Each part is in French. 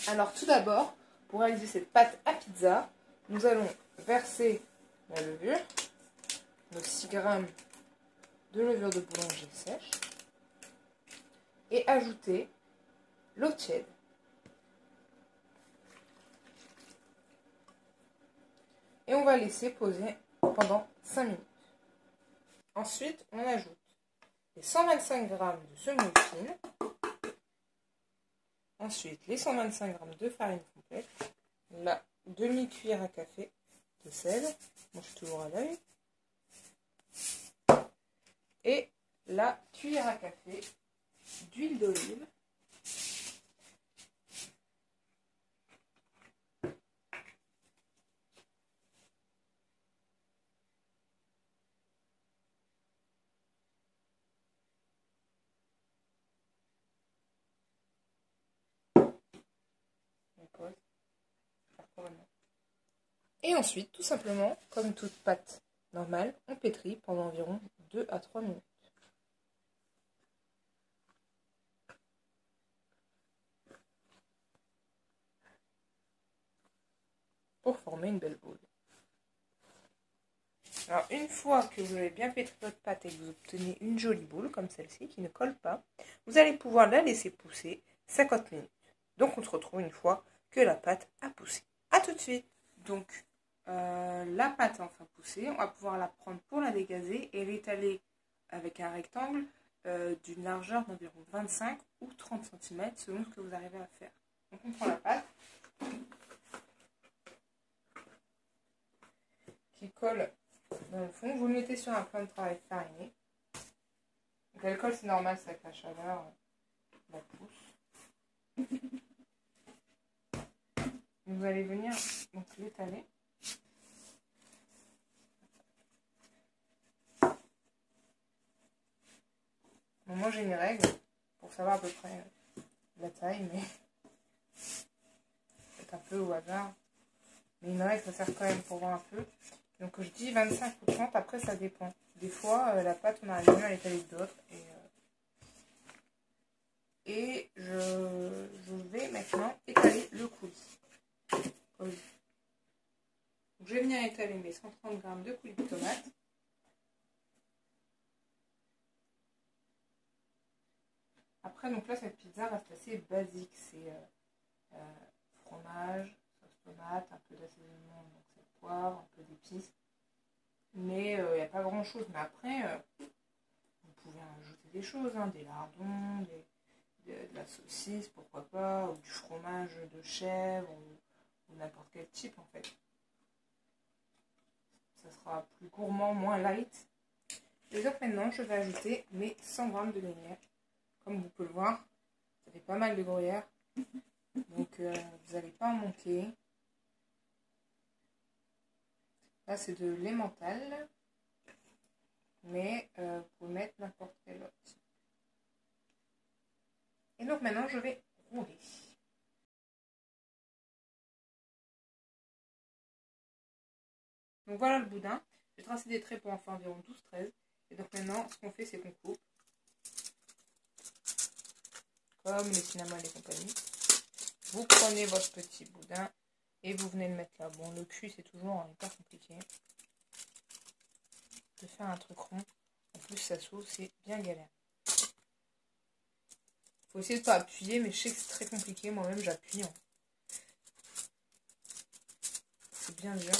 Alors tout d'abord, pour réaliser cette pâte à pizza, nous allons verser la levure, nos 6 g de levure de boulanger sèche, et ajouter l'eau tiède. Et on va laisser poser pendant 5 minutes. Ensuite, on ajoute les 125 g de semoule fine. Ensuite, les 125 g de farine complète. La demi-cuillère à café de sel. Moi, je suis toujours à l'œil. Et la cuillère à café d'huile d'olive. Et ensuite, tout simplement, comme toute pâte normale, on pétrit pendant environ 2 à 3 minutes. Pour former une belle boule. Alors, une fois que vous avez bien pétri votre pâte et que vous obtenez une jolie boule, comme celle-ci, qui ne colle pas, vous allez pouvoir la laisser pousser 50 minutes. Donc, on se retrouve une fois que la pâte a poussé. A tout de suite. Donc, la pâte a enfin poussé. On va pouvoir la prendre pour la dégazer et l'étaler avec un rectangle d'une largeur d'environ 25 ou 30 cm selon ce que vous arrivez à faire. Donc, on prend la pâte qui colle dans le fond. Vous le mettez sur un plan de travail fariné. Donc, l'alcool, c'est normal, c'est avec la chaleur, la pousse. Vous allez venir donc l'étaler. Bon, moi j'ai une règle pour savoir à peu près la taille, mais c'est un peu au hasard. Mais une règle, ça sert quand même pour voir un peu. Donc je dis 25 ou 30, après ça dépend. Des fois, la pâte, on arrive mieux à l'étaler que d'autres. Et je vais maintenant étaler le coulis. Donc, je vais venir étaler mes 130 g de coulis de tomates. Après, donc là, cette pizza reste assez basique. C'est fromage, sauce tomate, un peu d'assaisonnement, donc c'est poivre, un peu d'épices. Mais il n'y a pas grand chose. Mais après, vous pouvez ajouter des choses, hein, des lardons, de la saucisse, pourquoi pas, ou du fromage de chèvre, ou n'importe quel type en fait. Ça sera plus gourmand, moins light. Et donc maintenant, je vais ajouter mes 100 g de gruyère. Comme vous pouvez le voir, ça fait pas mal de gruyère. Donc vous n'allez pas en manquer. Là, c'est de l'emmental. Mais vous pouvez mettre n'importe quel autre. Et donc maintenant, je vais rouler. Donc voilà le boudin. J'ai tracé des traits pour en faire environ 12-13. Et donc maintenant, ce qu'on fait, c'est qu'on coupe. Comme les cinnamons et compagnie. Vous prenez votre petit boudin et vous venez le mettre là. Bon, le cul, c'est toujours hyper compliqué. De faire un truc rond. En plus, ça s'ouvre, c'est bien galère. Faut essayer de ne pas appuyer, mais je sais que c'est très compliqué. Moi-même, j'appuie. Hein. C'est bien dur.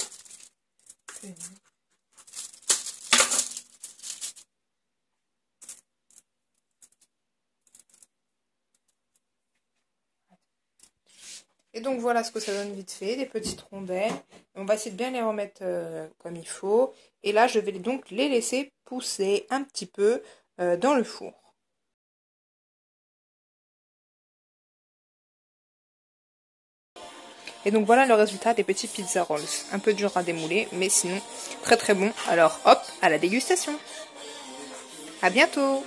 Et donc voilà ce que ça donne vite fait, des petites rondelles. On va essayer de bien les remettre comme il faut. Et là, je vais donc les laisser pousser un petit peu dans le four. Et donc voilà le résultat des petits pizza rolls. Un peu dur à démouler, mais sinon très très bon. Alors hop, à la dégustation. À bientôt!